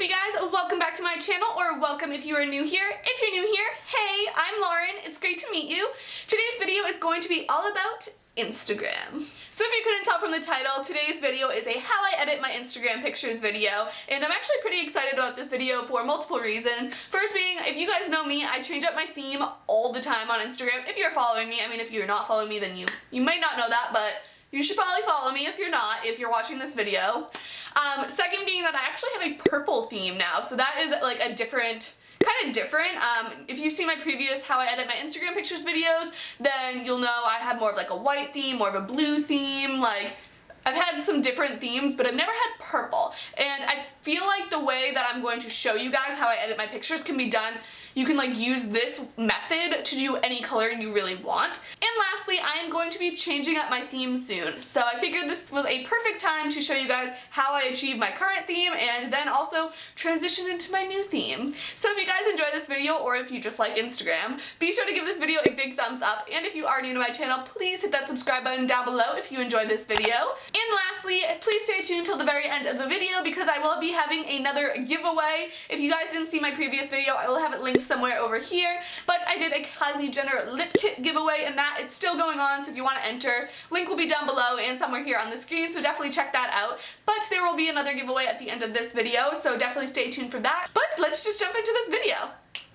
up, you guys? Welcome back to my channel, or welcome if you are new here. If you're new here, hey, I'm Lauren. It's great to meet you. Today's video is going to be all about Instagram. So if you couldn't tell from the title, today's video is a how I edit my Instagram pictures video, and I'm actually pretty excited about this video for multiple reasons. First being, if you guys know me, I change up my theme all the time on Instagram. If you're following me, I mean, if you're not following me, then you might not know that, but you should probably follow me if you're not, if you're watching this video. Second being that I actually have a purple theme now, so that is like a different, kind of different. If you've seen my previous how I edit my Instagram pictures videos, then you'll know I have more of like a white theme, more of a blue theme, like I've had some different themes, but I've never had purple. And I feel like the way that I'm going to show you guys how I edit my pictures can be done. You can like use this method to do any color you really want. And lastly, I am going to be changing up my theme soon. So I figured this was a perfect time to show you guys how I achieve my current theme and then also transition into my new theme. So if you guys enjoy this video, or if you just like Instagram, be sure to give this video a big thumbs up. And if you are new to my channel, please hit that subscribe button down below if you enjoyed this video. And lastly, please stay tuned till the very end of the video because I will be having another giveaway. If you guys didn't see my previous video, I will have it linked somewhere over here, but I did a Kylie Jenner lip kit giveaway, and that it's still going on, so if you want to enter, link will be down below and somewhere here on the screen, so definitely check that out. But there will be another giveaway at the end of this video, so definitely stay tuned for that. But let's just jump into this video.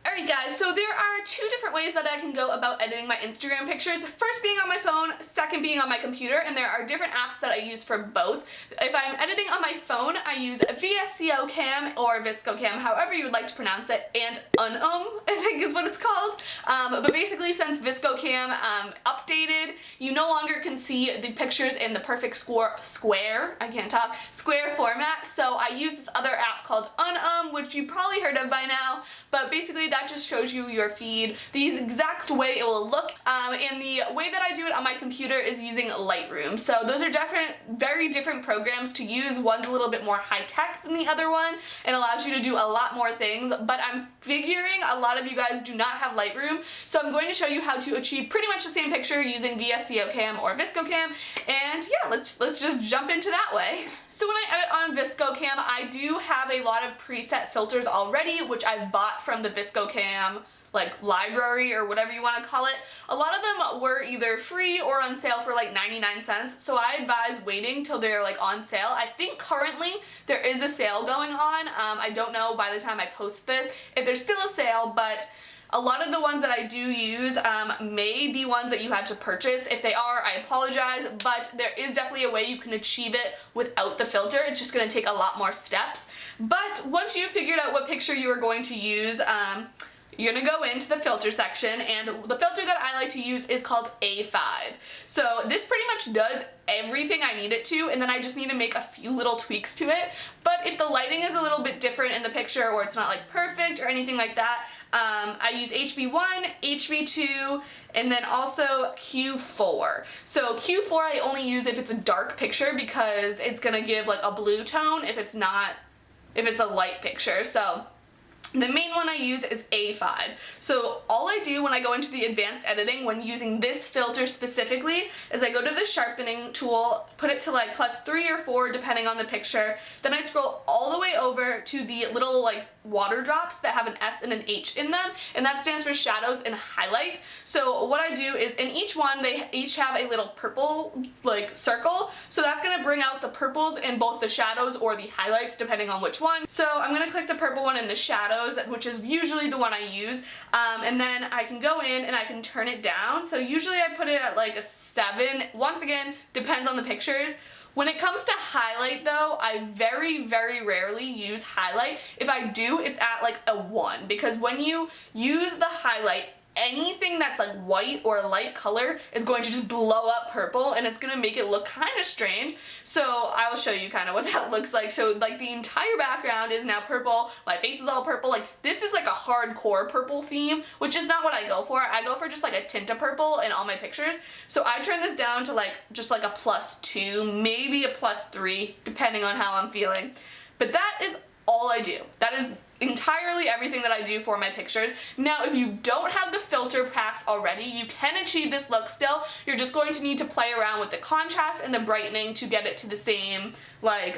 Alright guys, so there are two different ways that I can go about editing my Instagram pictures. First being on my phone, second being on my computer, and there are different apps that I use for both. If I'm editing on my phone, I use VSCO Cam or VSCO Cam, however you would like to pronounce it, and I think is what it's called. But basically since VSCO Cam updated, you no longer can see the pictures in the perfect square format, so I use this other app called which you probably heard of by now, but basically that just shows you your feed, the exact way it will look, and the way that I do it on my computer is using Lightroom. So those are very different programs to use. One's a little bit more high-tech than the other one and allows you to do a lot more things, but I'm figuring a lot of you guys do not have Lightroom, so I'm going to show you how to achieve pretty much the same picture using VSCO Cam or VSCO Cam, and yeah, let's just jump into that way. So when I edit on VSCO Cam, I do have a lot of preset filters already, which I bought from the VSCO Cam like library or whatever you want to call it. A lot of them were either free or on sale for like 99 cents, so I advise waiting till they're like on sale. I think currently there is a sale going on. I don't know by the time I post this if there's still a sale, but a lot of the ones that I do use may be ones that you had to purchase. If they are, I apologize, but there is definitely a way you can achieve it without the filter. It's just going to take a lot more steps. But once you've figured out what picture you are going to use, you're going to go into the filter section, and the filter that I like to use is called A5. So this pretty much does everything I need it to, and then I just need to make a few little tweaks to it. But if the lighting is a little bit different in the picture, or it's not like perfect or anything like that, I use HB1, HB2, and then also Q4. So Q4 I only use if it's a dark picture because it's gonna give like a blue tone if it's a light picture. So the main one I use is A5. So all I do when I go into the advanced editing when using this filter specifically is I go to the sharpening tool, put it to like +3 or 4 depending on the picture, then I scroll all the way over to the little like water drops that have an S and an H in them, and that stands for shadows and highlight. So what I do is in each one they each have a little purple like circle, so that's going to bring out the purples in both the shadows or the highlights depending on which one. So I'm going to click the purple one in the shadows, which is usually the one I use, and then I can go in and I can turn it down. So usually I put it at like a 7. Once again, depends on the pictures. When it comes to highlight though, I very, very rarely use highlight. If I do, it's at like a 1, because when you use the highlight, anything that's like white or a light color is going to just blow up purple, and it's going to make it look kind of strange. So I will show you kind of what that looks like. So like the entire background is now purple, my face is all purple. Like this is like a hardcore purple theme, which is not what I go for. I go for just like a tint of purple in all my pictures. So I turn this down to like just like a +2, maybe a +3, depending on how I'm feeling. But that is all I do. That is entirely everything that I do for my pictures. Now, if you don't have the filter packs already, you can achieve this look still. You're just going to need to play around with the contrast and the brightening to get it to the same, like,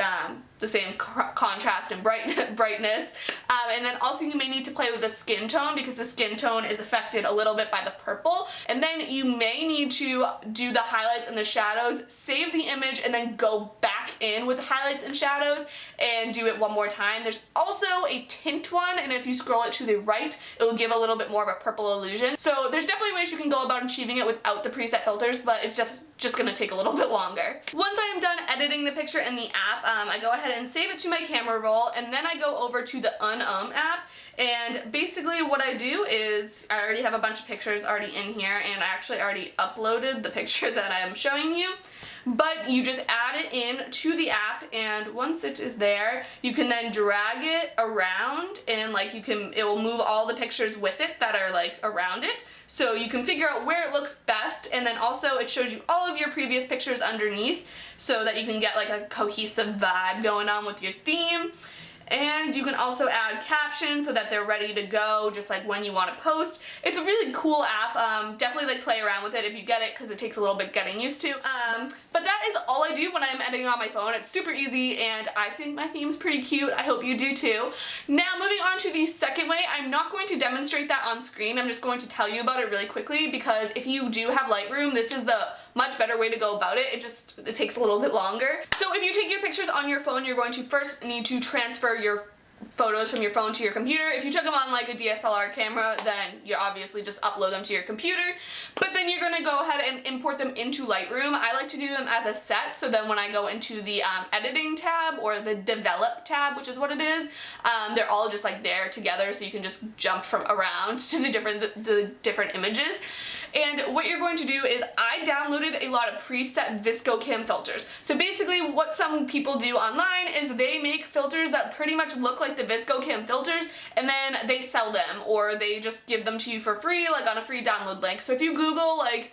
contrast and brightness. And then also you may need to play with the skin tone because the skin tone is affected a little bit by the purple. And then you may need to do the highlights and the shadows, save the image, and then go back in with the highlights and shadows and do it one more time. There's also a tint one, and if you scroll it to the right, it will give a little bit more of a purple illusion. So there's definitely ways you can go about achieving it without the preset filters, but it's just gonna take a little bit longer. Once I am done editing the picture in the app, I go ahead and save it to my camera roll, and then I go over to the app, and basically what I do is I already have a bunch of pictures already in here, and I actually already uploaded the picture that I am showing you. But you just add it in to the app, and once it is there, you can then drag it around, and like it will move all the pictures with it that are like around it. So you can figure out where it looks best, and then also it shows you all of your previous pictures underneath so that you can get like a cohesive vibe going on with your theme. And you can also add captions so that they're ready to go just like when you want to post. It's a really cool app. Definitely like play around with it if you get it because it takes a little bit getting used to. But that is all I do when I'm editing on my phone. It's super easy and I think my theme's pretty cute. I hope you do too. Now moving on to the second way, I'm not going to demonstrate that on screen. I'm just going to tell you about it really quickly because if you do have Lightroom, this is the much better way to go about it. It takes a little bit longer. So if you take your pictures on your phone, you're going to first need to transfer your photos from your phone to your computer. If you took them on like a DSLR camera, then you obviously just upload them to your computer. But then you're gonna go ahead and import them into Lightroom. I like to do them as a set, so then when I go into the editing tab or the develop tab, which is what it is, they're all just like there together, so you can just jump from around to the different images. And what you're going to do is I downloaded a lot of preset ViscoCam filters. So basically what some people do online is they make filters that pretty much look like the ViscoCam filters and then they sell them or they just give them to you for free, like on a free download link. So if you Google like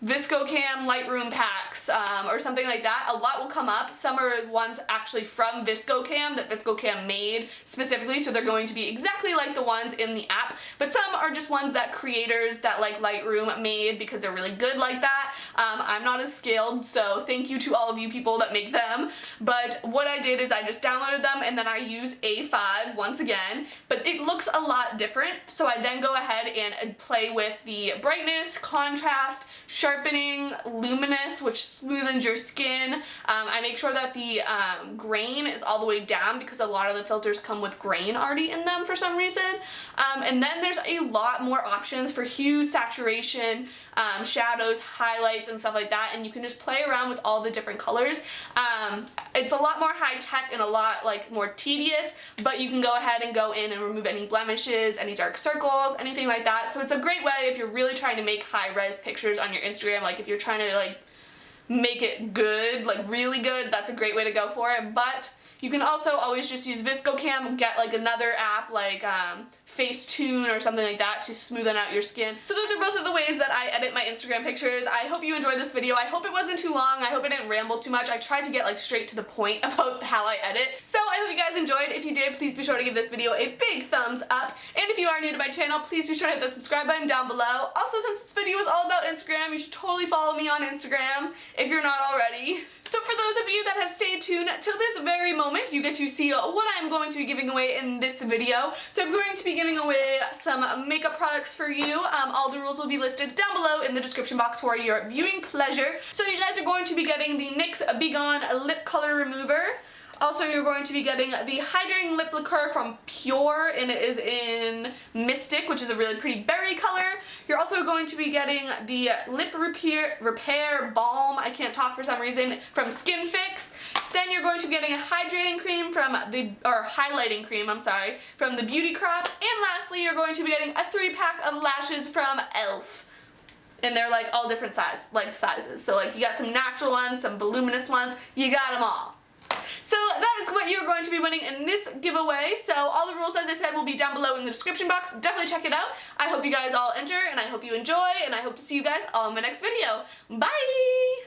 ViscoCam Lightroom packs or something like that, a lot will come up. Some are ones actually from ViscoCam that ViscoCam made specifically, so they're going to be exactly like the ones in the app, but some are just ones that creators that like Lightroom made because they're really good like that. I'm not as skilled, so thank you to all of you people that make them, but what I did is I just downloaded them and then I use A5 once again, but it looks a lot different, so I then go ahead and play with the brightness, contrast, sharpening, luminous, which smoothens your skin. I make sure that the grain is all the way down because a lot of the filters come with grain already in them for some reason. And then there's a lot more options for hue, saturation, shadows, highlights, and stuff like that, and you can just play around with all the different colors. It's a lot more high tech and a lot like more tedious, but you can go ahead and go in and remove any blemishes, any dark circles, anything like that. So it's a great way if you're really trying to make high-res pictures on your Instagram, like if you're trying to like make it good, like really good, that's a great way to go for it. But you can also always just use ViscoCam, get like another app like Facetune or something like that to smoothen out your skin. So those are both of the ways that I edit my Instagram pictures. I hope you enjoyed this video. I hope it wasn't too long. I hope I didn't ramble too much. I tried to get like straight to the point about how I edit. So I hope you guys enjoyed. If you did, please be sure to give this video a big thumbs up. And if you are new to my channel, please be sure to hit that subscribe button down below. Also, since this video is all about Instagram, you should totally follow me on Instagram if you're not already. So for those of you that have stayed tuned till this very moment, you get to see what I'm going to be giving away in this video. So I'm going to be giving away some makeup products for you. All the rules will be listed down below in the description box for your viewing pleasure. So you guys are going to be getting the NYX Be Gone Lip Color Remover. Also, you're going to be getting the Hydrating Lip Lacquer from Pure, and it is in Mystic, which is a really pretty berry color. You're also going to be getting the Lip Repair Balm, I can't talk for some reason, from Skin Fix. Then you're going to be getting a hydrating cream highlighting cream, I'm sorry, from the Beauty Crop. And lastly, you're going to be getting a 3-pack of lashes from e.l.f. And they're like all different sizes. So like you got some natural ones, some voluminous ones, you got them all. So that is what you're going to be winning in this giveaway. So all the rules, as I said, will be down below in the description box. Definitely check it out. I hope you guys all enter, and I hope you enjoy, and I hope to see you guys all in my next video. Bye!